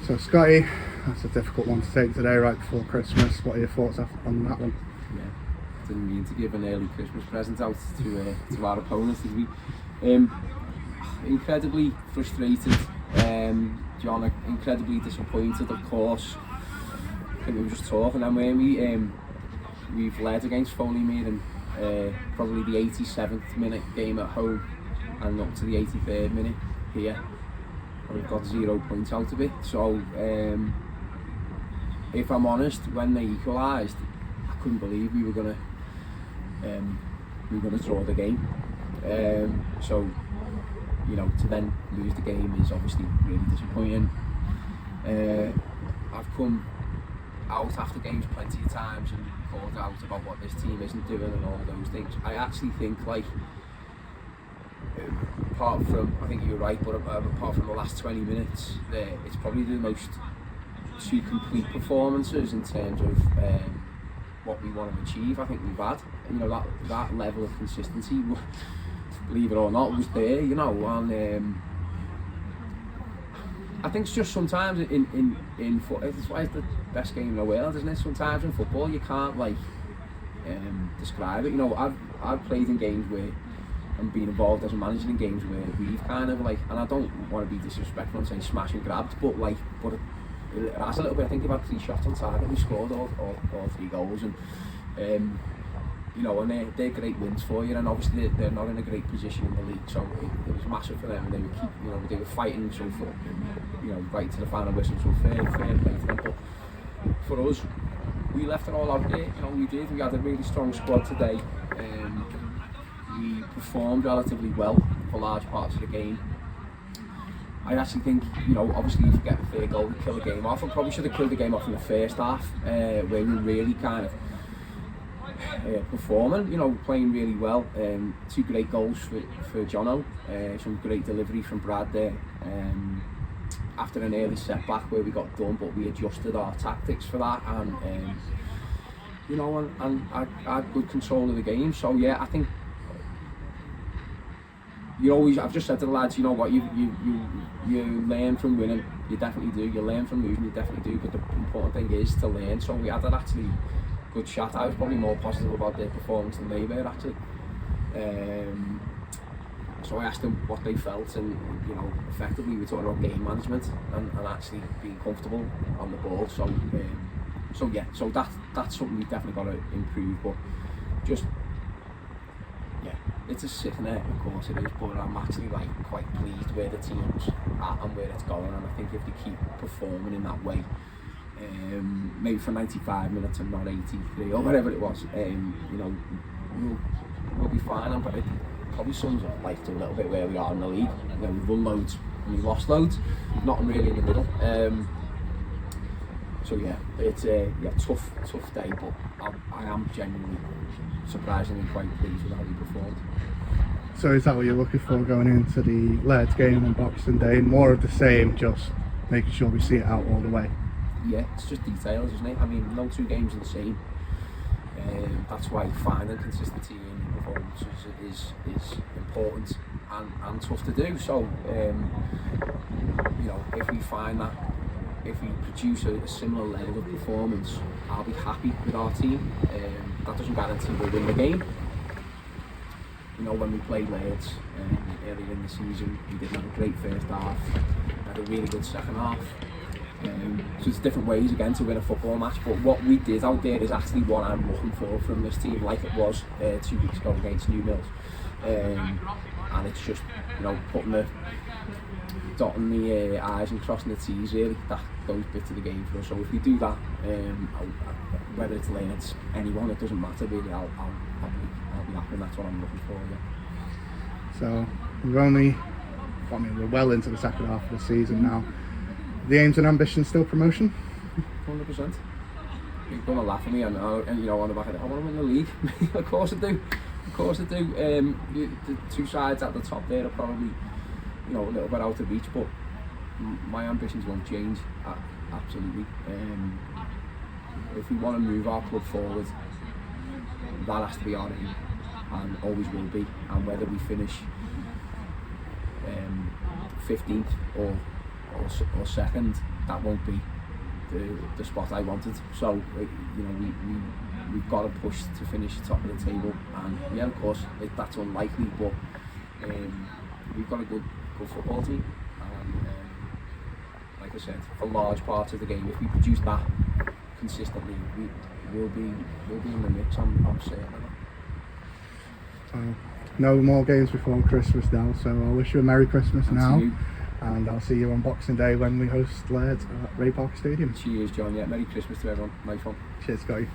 So Scotty, that's a difficult one to take today, right before Christmas. What are your thoughts on that one? Yeah, didn't mean to give an early Christmas present out to our opponents, did we? Incredibly frustrated, John, incredibly disappointed, of course. I think we were just talking, and when we've led against Foley Meir in probably the 87th minute game at home and up to the 83rd minute here. We've got 0 points out of it. So if I'm honest, when they equalised, I couldn't believe we were gonna draw the game. So to then lose the game is obviously really disappointing. I've come out after games plenty of times and called out about what this team isn't doing and all those things. I actually think, like, apart from, I think you're right, but apart from the last 20 minutes, it's probably the most two complete performances in terms of what we want to achieve. I think we've had, that level of consistency, believe it or not, was there, and I think it's just sometimes in football, it's why it's the best game in the world, isn't it? Sometimes in football you can't describe it. I've played in games where and been involved as a manager in games where we've kind of and I don't want to be disrespectful and say smash and grabbed, but it has a little bit. I think they've had 3 shots on target. We scored all 3 goals, and and they're great wins for you. And obviously they're not in a great position in the league, so it was massive for them. And they would they were fighting so for right to the final whistle. So fair play to them. But for us, we left it all out there. We did. We had a really strong squad today. We performed relatively well for large parts of the game. I actually think, obviously if you get a third goal, we kill the game off. And probably should have killed the game off in the first half, where we were really kind of performing, playing really well. 2 great goals for Jono, some great delivery from Brad there. After an early setback where we got done, but we adjusted our tactics for that, and I had good control of the game. So yeah, I think I've just said to the lads, what, you learn from winning, you definitely do. You learn from losing, you definitely do. But the important thing is to learn. So we had an actually good chat. I was probably more positive about their performance than they were actually. So I asked them what they felt, and effectively we were talking about game management and actually being comfortable on the ball. So that's something we've definitely got to improve. But just. It's a sickener, of course it is, but I'm actually quite pleased where the team's at and where it's going, and I think if they keep performing in that way, maybe for 95 minutes and not 83 or whatever it was, we'll be fine. And it probably sums up to a little bit where we are in the league. We've won loads and we've lost loads, nothing really in the middle. So yeah, it's a tough day, but I am genuinely surprisingly quite pleased with how we performed. So is that what you're looking for going into the Lairds game on Boxing Day? More of the same, just making sure we see it out all the way? Yeah, it's just details, isn't it? I mean, no 2 games are the same. That's why finding consistency in performances is important and tough to do. So, if we find that, if we produce a similar level of performance, I'll be happy with our team. That doesn't guarantee we'll win the game. When we played Lairds earlier in the season, we didn't have a great first half, had a really good second half. So it's different ways again to win a football match, but what we did out there is actually what I'm looking for from this team, like it was 2 weeks ago against New Mills. And it's just, dotting the I's and crossing the T's, really, that those bits of the game for us. So if we do that, whether it's Lairds, anyone, it doesn't matter really, I'll be happy, and that's what I'm looking for, yeah. So we're well into the second half of the season now. The aims and ambitions still promotion? 100%. You're going to laugh at me and on the back of it, I want to win the league. Of course I do. The 2 sides at the top there are probably a little bit out of reach, but my ambitions won't change, absolutely. If we want to move our club forward, that has to be our aim, and always will be. And whether we finish 15th or or second, that won't be the spot I wanted. So you know, we've got to push to finish top of the table, and yeah, of course that's unlikely, but we've got a good football team, and like I said, for large parts of the game, if we produce that consistently, we'll be in the mix. I'm certain of that. No more games before Christmas now, so I'll wish you a Merry Christmas And now. to you. And I'll see you on Boxing Day when we host Laird at Ray Park Stadium. Cheers, John. Yeah, Merry Christmas to everyone. Nice one. Cheers, Scotty.